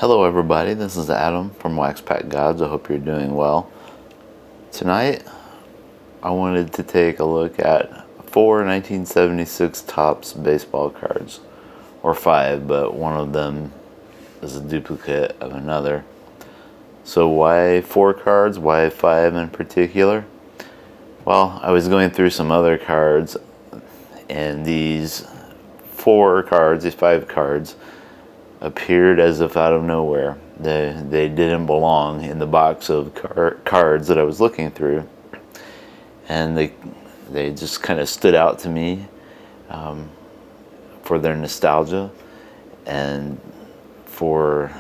Hello everybody, this is Adam from Wax Pack Gods. I hope you're doing well. Tonight I wanted to take a look at 4 1976 Topps baseball cards, or 5, but one of them is a duplicate of another. So why 4 cards? Why 5 in particular? Well, I was going through some other cards, and these 5 cards, appeared as if out of nowhere. They didn't belong in the box of cards that I was looking through, and they just kind of stood out to me for their nostalgia and for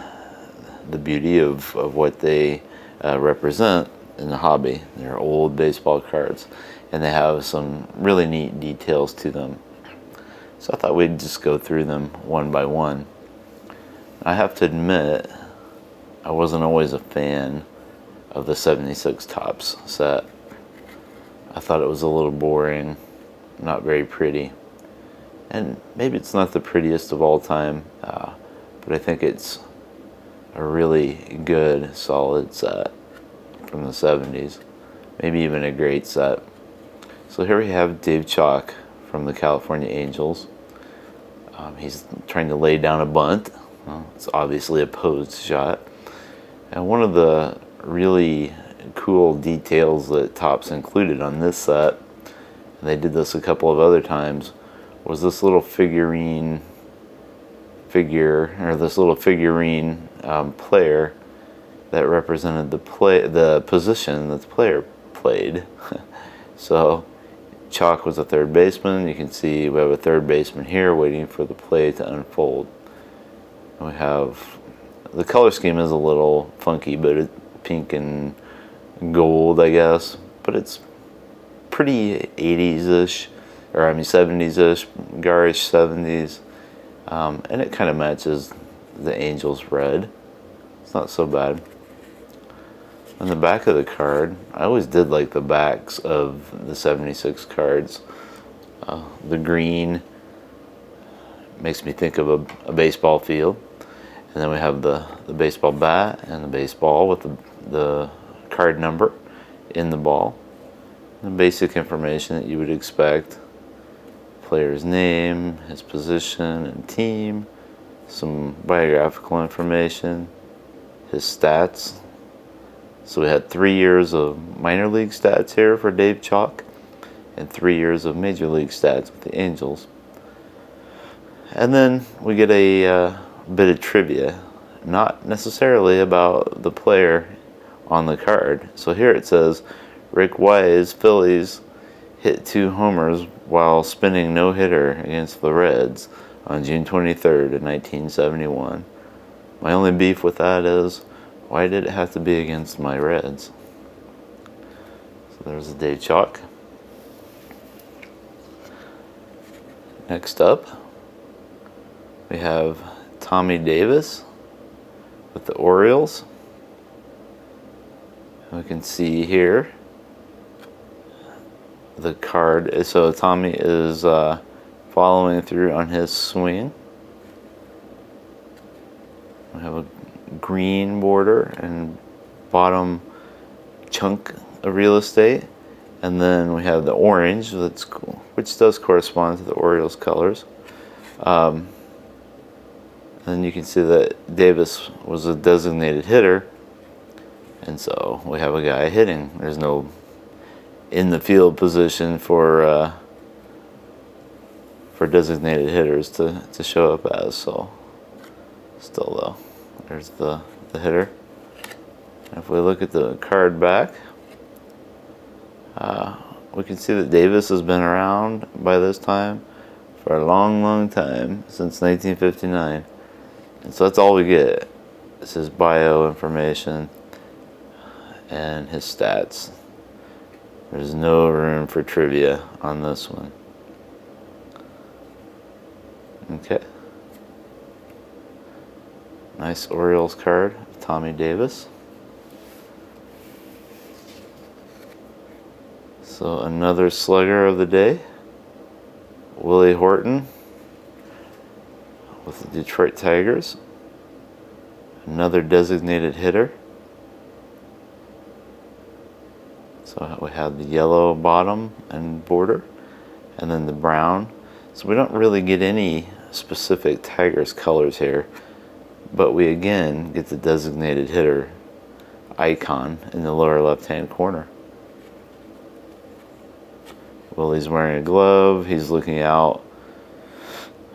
the beauty of what they represent in the hobby. They're old baseball cards, and they have some really neat details to them. So I thought we'd just go through them one by one. I have to admit, I wasn't always a fan of the 76 Topps set. I thought it was a little boring, not very pretty. And maybe it's not the prettiest of all time, but I think it's a really good, solid set from the 70s. Maybe even a great set. So here we have Dave Chalk from the California Angels. He's trying to lay down a bunt. Well, it's obviously a posed shot. And one of the really cool details that Topps included on this set, and they did this a couple of other times, was this little figurine player that represented the position that the player played. So Chalk was a third baseman. You can see we have a third baseman here waiting for the play to unfold. We have, the color scheme is a little funky, but it's pink and gold, I guess, but it's pretty 80s-ish, or 70s-ish, garish 70s, and it kind of matches the Angels red. It's not so bad. On the back of the card, I always did like the backs of the 76 cards. The green makes me think of a baseball field. And then we have the baseball bat and the baseball with the card number in the ball. The basic information that you would expect. Player's name, his position and team, some biographical information, his stats. So we had 3 years of minor league stats here for Dave Chalk and 3 years of major league stats with the Angels. And then we get a bit of trivia, not necessarily about the player on the card. So here it says, Rick Wise, Phillies, hit 2 homers while spinning no-hitter against the Reds on June 23rd of 1971. My only beef with that is, why did it have to be against my Reds? So there's the Dave Chalk. Next up, we have Tommy Davis with the Orioles. We can see here the card. So Tommy is following through on his swing. We have a green border and bottom chunk of real estate, and then we have the orange, that's cool, which does correspond to the Orioles colors. And you can see that Davis was a designated hitter, and so we have a guy hitting. There's no in the field position for designated hitters to show up as. So still though, there's the hitter. And if we look at the card back, we can see that Davis has been around by this time for a long time, since 1959. And so that's all we get. It's his bio information and his stats. There's no room for trivia on this one. Okay. Nice Orioles card, Tommy Davis. So another slugger of the day, Willie Horton with the Detroit Tigers. Another designated hitter. So we have the yellow bottom and border, and then the brown. So we don't really get any specific Tigers colors here, but we again get the designated hitter icon in the lower left hand corner. Willie's wearing a glove. He's looking out,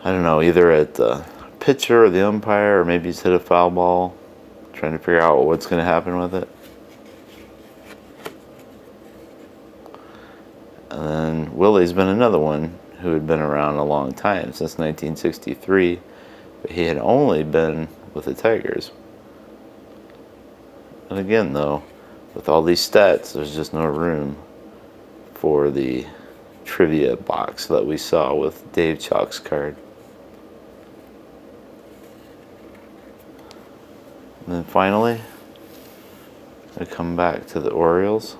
I don't know, either at the pitcher or the umpire, or maybe he's hit a foul ball, trying to figure out what's going to happen with it. And then Willie's been another one who had been around a long time, since 1963, but he had only been with the Tigers. And again, though, with all these stats, there's just no room for the trivia box that we saw with Dave Chalk's card. And then finally, I come back to the Orioles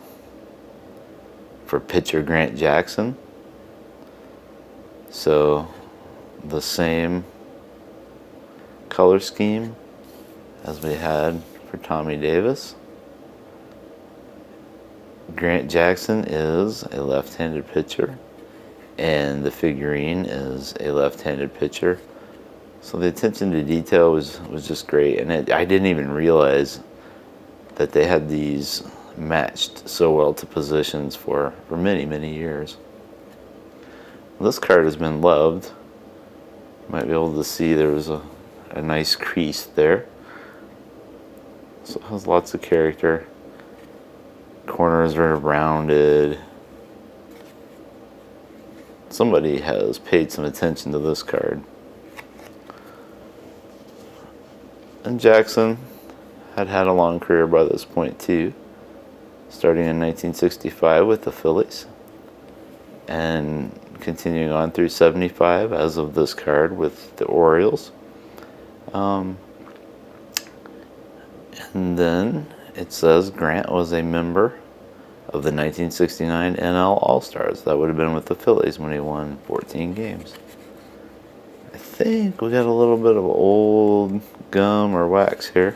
for pitcher Grant Jackson. So the same color scheme as we had for Tommy Davis. Grant Jackson is a left-handed pitcher, and the figurine is a left-handed pitcher. So the attention to detail was just great, and I didn't even realize that they had these matched so well to positions for many, many years. Well, this card has been loved. You might be able to see there was a nice crease there. So it has lots of character. Corners are rounded. Somebody has paid some attention to this card. And Jackson had a long career by this point too, starting in 1965 with the Phillies and continuing on through 75 as of this card with the Orioles. And then it says Grant was a member of the 1969 NL All-Stars. That would have been with the Phillies when he won 14 games. I think we got a little bit of old gum or wax here.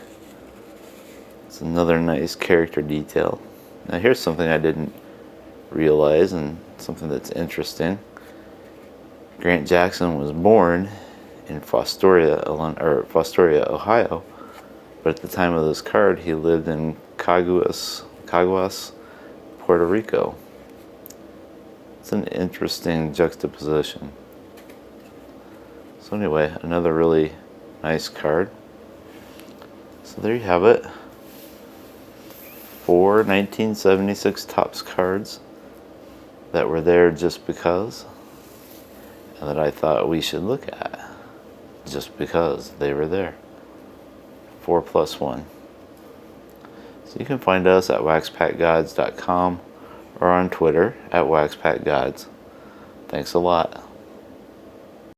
It's another nice character detail. Now here's something I didn't realize, and something that's interesting. Grant Jackson was born in Fostoria, Ohio, but at the time of this card, he lived in Caguas, Puerto Rico. It's an interesting juxtaposition. So anyway, another really nice card. So there you have it. 4 1976 Topps cards that were there just because, and that I thought we should look at just because they were there. 4+1. So you can find us at waxpackgods.com or on Twitter at waxpackgods. Thanks a lot.